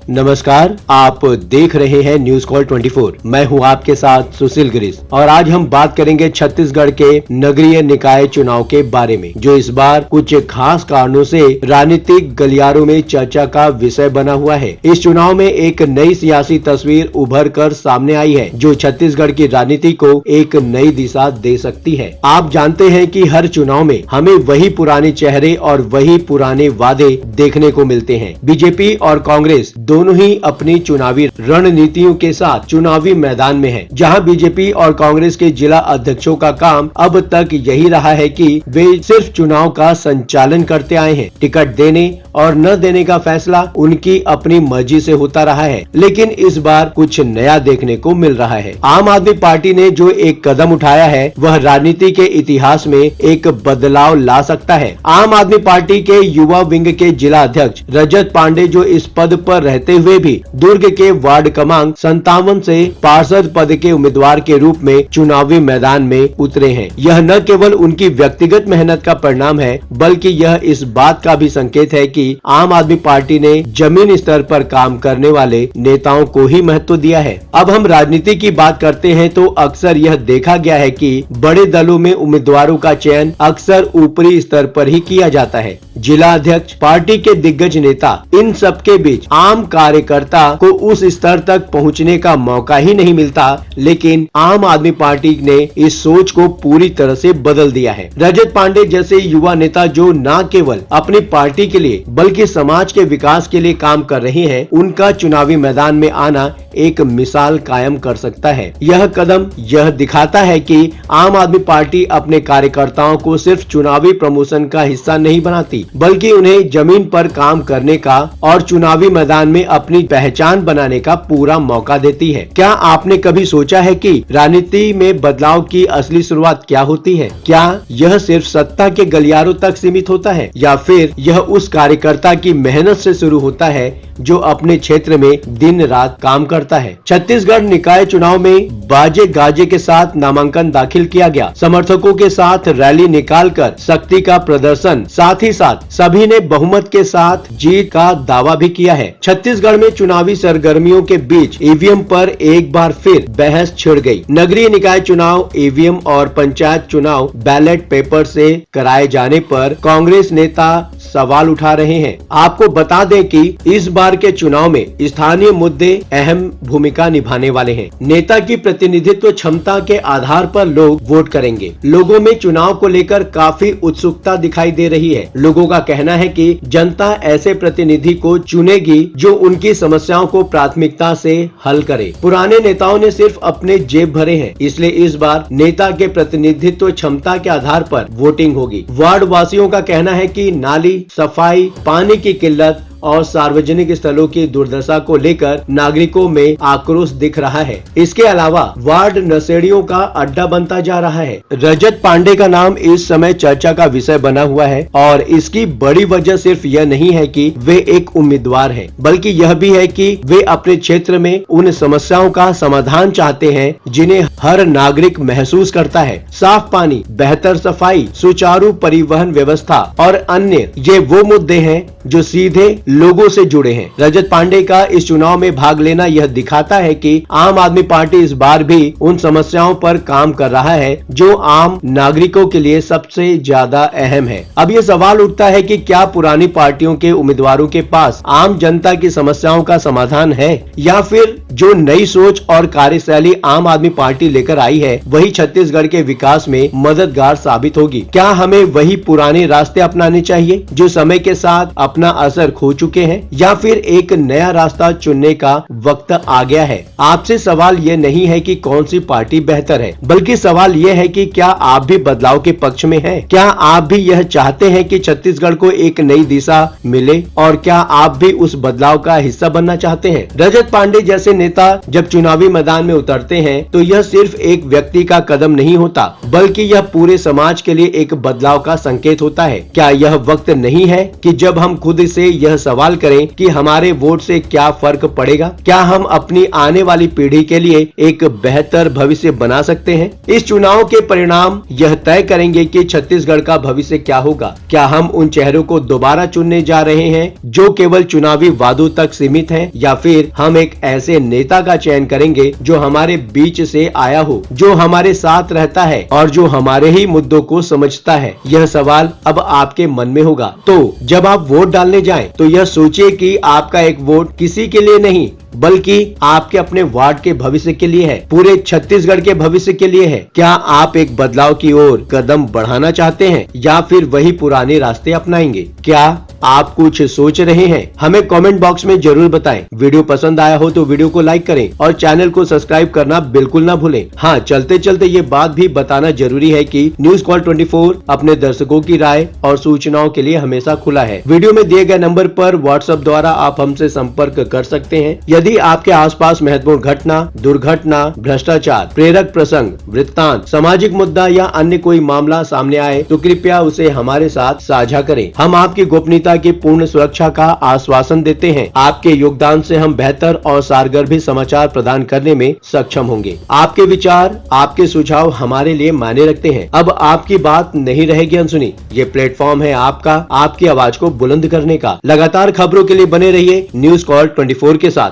नमस्कार, आप देख रहे हैं न्यूज कॉल 24। मैं हूं आपके साथ सुशील गिरीश और आज हम बात करेंगे छत्तीसगढ़ के नगरीय निकाय चुनाव के बारे में, जो इस बार कुछ खास कारणों से राजनीतिक गलियारों में चर्चा का विषय बना हुआ है। इस चुनाव में एक नई सियासी तस्वीर उभर कर सामने आई है, जो छत्तीसगढ़ की राजनीति को एक नई दिशा दे सकती है। आप जानते हैं कि हर चुनाव में हमें वही पुराने चेहरे और वही पुराने वादे देखने को मिलते हैं। बीजेपी और कांग्रेस दोनों ही अपनी चुनावी रणनीतियों के साथ चुनावी मैदान में हैं। जहां बीजेपी और कांग्रेस के जिला अध्यक्षों का काम अब तक यही रहा है कि वे सिर्फ चुनाव का संचालन करते आए हैं। टिकट देने और न देने का फैसला उनकी अपनी मर्जी से होता रहा है, लेकिन इस बार कुछ नया देखने को मिल रहा है। आम आदमी पार्टी ने जो एक कदम उठाया है, वह राजनीति के इतिहास में एक बदलाव ला सकता है। आम आदमी पार्टी के युवा विंग के जिला अध्यक्ष रजत पांडे, जो इस पद पर रहते हुए भी दुर्ग के वार्ड क्रमांक 57 से पार्षद पद के उम्मीदवार के रूप में चुनावी मैदान में उतरे हैं। यह न केवल उनकी व्यक्तिगत मेहनत का परिणाम है, बल्कि यह इस बात का भी संकेत है कि आम आदमी पार्टी ने जमीन स्तर पर काम करने वाले नेताओं को ही महत्व दिया है। अब हम राजनीति की बात करते हैं तो अक्सर यह देखा गया है कि बड़े दलों में उम्मीदवारों का चयन अक्सर ऊपरी स्तर पर ही किया जाता है। जिला अध्यक्ष, पार्टी के दिग्गज नेता, इन सबके बीच आम कार्यकर्ता को उस स्तर तक पहुंचने का मौका ही नहीं मिलता। लेकिन आम आदमी पार्टी ने इस सोच को पूरी तरह से बदल दिया है। रजत पांडे जैसे युवा नेता, जो न केवल अपनी पार्टी के लिए बल्कि समाज के विकास के लिए काम कर रहे हैं, उनका चुनावी मैदान में आना एक मिसाल कायम कर सकता है। यह कदम यह दिखाता है कि आम आदमी पार्टी अपने कार्यकर्ताओं को सिर्फ चुनावी प्रमोशन का हिस्सा नहीं बनाती, बल्कि उन्हें जमीन पर काम करने का और चुनावी मैदान में अपनी पहचान बनाने का पूरा मौका देती है। क्या आपने कभी सोचा है कि राजनीति में बदलाव की असली शुरुआत क्या होती है? क्या यह सिर्फ सत्ता के गलियारों तक सीमित होता है, या फिर यह उस कार्यकर्ता की मेहनत से शुरू होता है जो अपने क्षेत्र में दिन रात काम करता है? छत्तीसगढ़ निकाय चुनाव में बाजे गाजे के साथ नामांकन दाखिल किया गया। समर्थकों के साथ रैली निकालकर शक्ति का प्रदर्शन, साथ ही साथ सभी ने बहुमत के साथ जीत का दावा भी किया है। छत्तीसगढ़ में चुनावी सरगर्मियों के बीच ईवीएम पर एक बार फिर बहस छिड़ गई। नगरीय निकाय चुनाव ईवीएम और पंचायत चुनाव बैलेट पेपर से कराए जाने पर कांग्रेस नेता सवाल उठा रहे हैं। आपको बता दें कि इस बार के चुनाव में स्थानीय मुद्दे अहम भूमिका निभाने वाले हैं। नेता की प्रतिनिधित्व क्षमता के आधार पर लोग वोट करेंगे। लोगों में चुनाव को लेकर काफी उत्सुकता दिखाई दे रही है। लोगों का कहना है कि जनता ऐसे प्रतिनिधि को चुनेगी जो उनकी समस्याओं को प्राथमिकता से हल करे। पुराने नेताओं ने सिर्फ अपने जेब भरे हैं, इसलिए इस बार नेता के प्रतिनिधित्व क्षमता के आधार पर वोटिंग होगी। वार्ड वासियों का कहना है कि नाली, सफाई, पानी की किल्लत और सार्वजनिक स्थलों की दुर्दशा को लेकर नागरिकों में आक्रोश दिख रहा है। इसके अलावा वार्ड नशेड़ियों का अड्डा बनता जा रहा है। रजत पांडे का नाम इस समय चर्चा का विषय बना हुआ है और इसकी बड़ी वजह सिर्फ यह नहीं है कि वे एक उम्मीदवार हैं, बल्कि यह भी है कि वे अपने क्षेत्र में उन समस्याओं का समाधान चाहते हैं जिन्हें हर नागरिक महसूस करता है। साफ पानी, बेहतर सफाई, सुचारू परिवहन व्यवस्था और अन्य ये वो मुद्दे हैं जो सीधे लोगों से जुड़े हैं। रजत पांडे का इस चुनाव में भाग लेना यह दिखाता है कि आम आदमी पार्टी इस बार भी उन समस्याओं पर काम कर रहा है जो आम नागरिकों के लिए सबसे ज्यादा अहम है। अब ये सवाल उठता है कि क्या पुरानी पार्टियों के उम्मीदवारों के पास आम जनता की समस्याओं का समाधान है, या फिर जो नई सोच और कार्यशैली आम आदमी पार्टी लेकर आई है वही छत्तीसगढ़ के विकास में मददगार साबित होगी? क्या हमें वही पुराने रास्ते अपनाने चाहिए जो समय के साथ अपना असर खो चुके हैं, या फिर एक नया रास्ता चुनने का वक्त आ गया है? आपसे सवाल ये नहीं है कि कौन सी पार्टी बेहतर है, बल्कि सवाल ये है कि क्या आप भी बदलाव के पक्ष में हैं? क्या आप भी यह चाहते हैं कि छत्तीसगढ़ को एक नई दिशा मिले, और क्या आप भी उस बदलाव का हिस्सा बनना चाहते हैं? रजत पांडे जैसे नेता जब चुनावी मैदान में उतरते हैं तो यह सिर्फ एक व्यक्ति का कदम नहीं होता, बल्कि यह पूरे समाज के लिए एक बदलाव का संकेत होता है। क्या यह वक्त नहीं है कि जब हम खुद से यह सवाल करें कि हमारे वोट से क्या फर्क पड़ेगा? क्या हम अपनी आने वाली पीढ़ी के लिए एक बेहतर भविष्य बना सकते हैं? इस चुनाव के परिणाम यह तय करेंगे कि छत्तीसगढ़ का भविष्य क्या होगा। क्या हम उन चेहरों को दोबारा चुनने जा रहे हैं जो केवल चुनावी वादों तक सीमित हैं, या फिर हम एक ऐसे नेता का चयन करेंगे जो हमारे बीच से आया हो, जो हमारे साथ रहता है और जो हमारे ही मुद्दों को समझता है? यह सवाल अब आपके मन में होगा। तो जब आप वोट डालने जाएं, तो यह सोचिए कि आपका एक वोट किसी के लिए नहीं, बल्कि आपके अपने वार्ड के भविष्य के लिए है, पूरे छत्तीसगढ़ के भविष्य के लिए है। क्या आप एक बदलाव की ओर कदम बढ़ाना चाहते हैं या फिर वही पुराने रास्ते अपनाएंगे? क्या आप कुछ सोच रहे हैं? हमें कमेंट बॉक्स में जरूर बताएं। वीडियो पसंद आया हो तो वीडियो को लाइक करें और चैनल को सब्सक्राइब करना बिल्कुल ना भूलें। हाँ, चलते चलते ये बात भी बताना जरूरी है कि न्यूज़ कॉल 24 अपने दर्शकों की राय और सूचनाओं के लिए हमेशा खुला है। वीडियो में दिए गए नंबर पर व्हाट्सएप द्वारा आप हमसे संपर्क कर सकते हैं। यदि आपके आसपास महत्वपूर्ण घटना, दुर्घटना, भ्रष्टाचार, प्रेरक प्रसंग, वृत्तांत, सामाजिक मुद्दा या अन्य कोई मामला सामने आए तो कृपया उसे हमारे साथ साझा करें। हम आपकी गोपनीयता की पूर्ण सुरक्षा का आश्वासन देते हैं। आपके योगदान से हम बेहतर और सारगर समाचार प्रदान करने में सक्षम होंगे। आपके विचार, आपके सुझाव हमारे लिए मायने रखते हैं। अब आपकी बात नहीं रहेगी अनसुनी। ये प्लेटफॉर्म है आपका, आपकी आवाज को बुलंद करने का। लगातार खबरों के लिए बने रहिए न्यूज़ कॉल 24 के साथ।